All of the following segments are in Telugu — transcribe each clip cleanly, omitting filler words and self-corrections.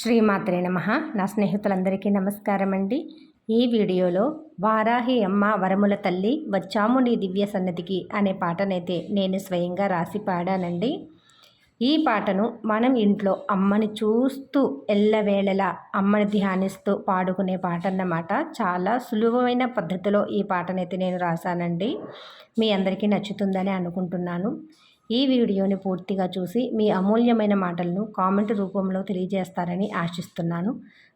శ్రీమాత్రే నమః. నా స్నేహితులందరికీ నమస్కారం అండి. ఈ వీడియోలో వారాహి అమ్మ వరముల తల్లి వచ్చాము నీ దివ్య సన్నిధికి అనే పాటనైతే నేను స్వయంగా రాసి పాడానండి. ఈ పాటను మనం ఇంట్లో అమ్మని చూస్తూ ఎల్లవేళలా అమ్మని ధ్యానిస్తూ పాడుకునే పాట అన్నమాట. చాలా సులువైన పద్ధతిలో ఈ పాటనైతే నేను రాశానండి. మీ అందరికీ నచ్చుతుందని అనుకుంటున్నాను. ఈ వీడియోని పూర్తిగా చూసి మీ అమూల్యమైన మాటలను కామెంట్ రూపంలో తెలియజేస్తారని ఆశిస్తున్నాను.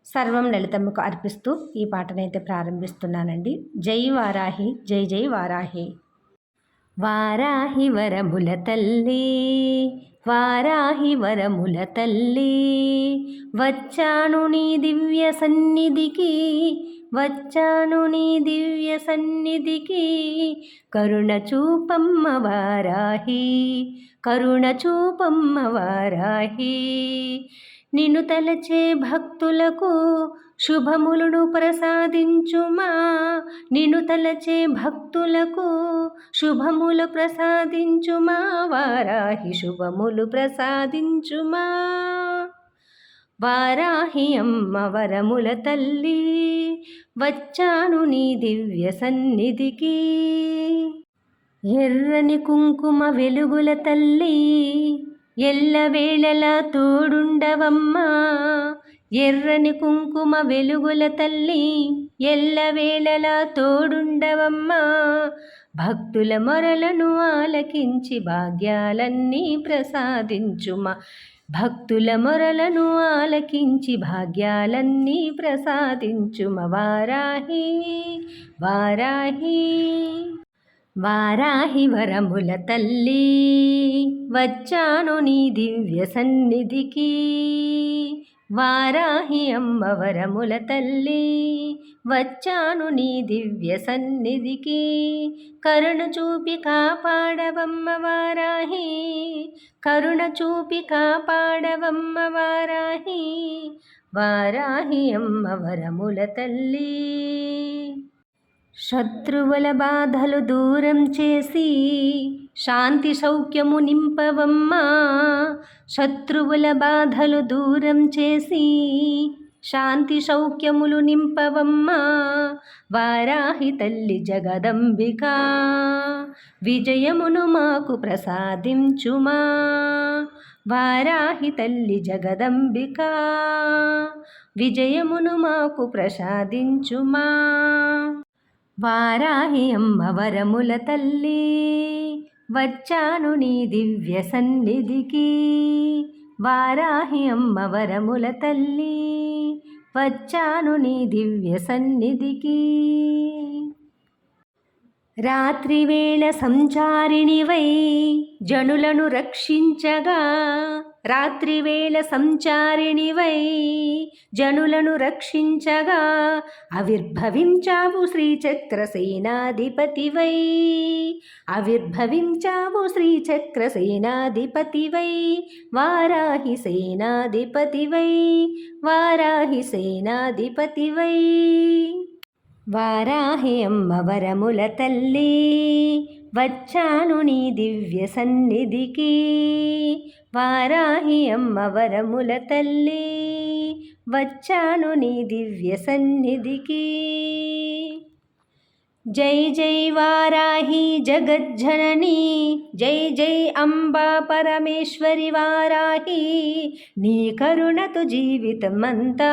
సర్వం లలితమ్మకు అర్పిస్తూ ఈ పాటనైతే ప్రారంభిస్తున్నానండి. జై వారాహి, జై జై వారాహి. వారాహి వరముల తల్లి, వారాహి వరముల తల్లి, వచ్చాను నీ దివ్య సన్నిధికి, వచ్చాను నీ దివ్య సన్నిధికి, కరుణ చూపమ్మ వారాహి, కరుణ చూపమ్మ వారాహి. నిన్ను తలచే భక్తులకు శుభములను ప్రసాదించుమా, నిన్ను తలచే భక్తులకు శుభములు ప్రసాదించుమా, వారాహి శుభములు ప్రసాదించుమా. వారాహి అమ్మ వరముల తల్లి, వచ్చాను నీ దివ్య సన్నిధికి. ఎర్రని కుంకుమ వెలుగుల తల్లి, ఎల్లవేళలా తోడుండవమ్మా, ఎర్రని కుంకుమ వెలుగుల తల్లి, ఎల్లవేళలా తోడుండవమ్మా. భక్తుల మొరలను ఆలకించి భాగ్యాలన్నీ ప్రసాదించుమా, భక్తుల మొరలను ఆలకించి భాగ్యాలన్నీ ప్రసాదించుమ. వారాహి వారాహి వారాహి వరముల తల్లి, వచ్చాను నీ దివ్య సన్నిధికి. వారాహి అమ్మ వరముల తల్లి, వచ్చాను నీ దివ్య సన్నిధికి, కరుణ చూపి కాపాడవమ్మ వారాహి, కరుణ చూపి కాపాడవమ్మ వారాహి, వారాహి అమ్మ వరముల తల్లి. శత్రువుల బాధలు దూరం చేసి శాంతి సౌఖ్యము నింపవమ్మా, శత్రువుల బాధలు దూరం చేసి శాంతి సౌఖ్యములు నింపవమ్మా. వారాహి తల్లి జగదంబిక, విజయమును మాకు ప్రసాదించుమా, వారాహి తల్లి జగదంబిక, విజయమును మాకు ప్రసాదించుమా. వారాహి అమ్మ వరముల తల్లి, వచ్చాను నీ దివ్య సన్నిధికి. వారాహి అమ్మ వరముల తల్లి, వచ్చాను నీ దివ్య సన్నిధికి. రాత్రివేళ సంచారిణివై జనులను రక్షించగా, రాత్రివేళ సంచారిణివై జనులను రక్షించగా, ఆవిర్భవించావు శ్రీచక్ర సేనాధిపతివై, ఆవిర్భవించావు శ్రీచక్ర సేనాధిపతివై, వారాహి సేనాధిపతివై, వారాహి సేనాధిపతివై. వారాహి అమ్మ వరముల తల్లి, వచ్చాను నీ దివ్య సన్నిధికి. వారాహి అమ్మ వరముల తల్లి, వచ్చాను నీ దివ్య సన్నిధికి. జై జై వారాహి జగజ్జనని, జై జై అంబా పరమేశ్వరి వారాహి. నీ కరుణతో జీవితమంతా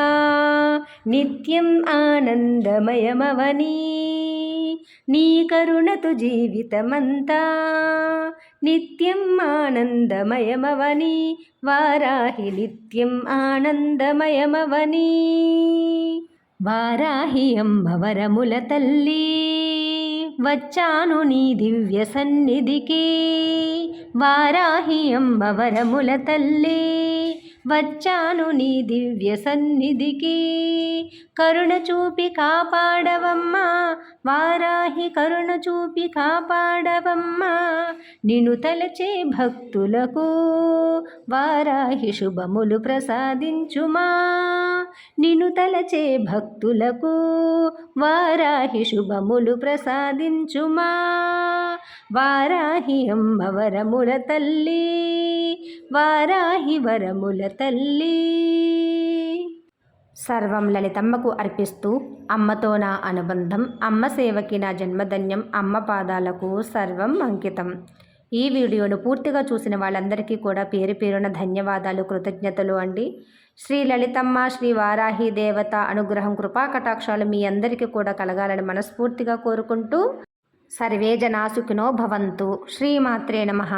నిత్యం ఆనందమయమవని, నీ కరుణతో జీవితమంతా నిత్యం ఆనందమయమవని, వారాహి నిత్యం ఆనందమయమవని. వారాహి అమ్మ వరముల తల్లి, వచ్చాను నీ దివ్య సన్నిధికి. వారాహి అమ్మ వరముల తల్లి, వచ్చాను నీ దివ్య సన్నిధికి, కరుణ చూపి కాపాడవమ్మా, వారాహి కరుణ చూపి కాపాడవమ్మా. నిన్ను తలచే భక్తులకు వారాహి శుభములు ప్రసాదించుమా, నిన్ను తలచే భక్తులకు వారాహి శుభములు ప్రసాదించుమా. వారాహి అమ్మ వరముల తల్లి, వారాహి వరముల తల్లి. సర్వం లలితమ్మకు అర్పిస్తూ అమ్మతో నా అనుబంధం, అమ్మ సేవకి నా జన్మధన్యం, అమ్మ పాదాలకు సర్వం అంకితం. ఈ వీడియోను పూర్తిగా చూసిన వాళ్ళందరికీ కూడా పేరు పేరున ధన్యవాదాలు, కృతజ్ఞతలు అండి. శ్రీ లలితమ్మ శ్రీ వారాహి దేవత అనుగ్రహం, కృపా కటాక్షాలు మీ అందరికీ కూడా కలగాలని మనస్ఫూర్తిగా కోరుకుంటూ సర్వే జనా సుఖినో భవంతు. శ్రీమాత్రే నమః.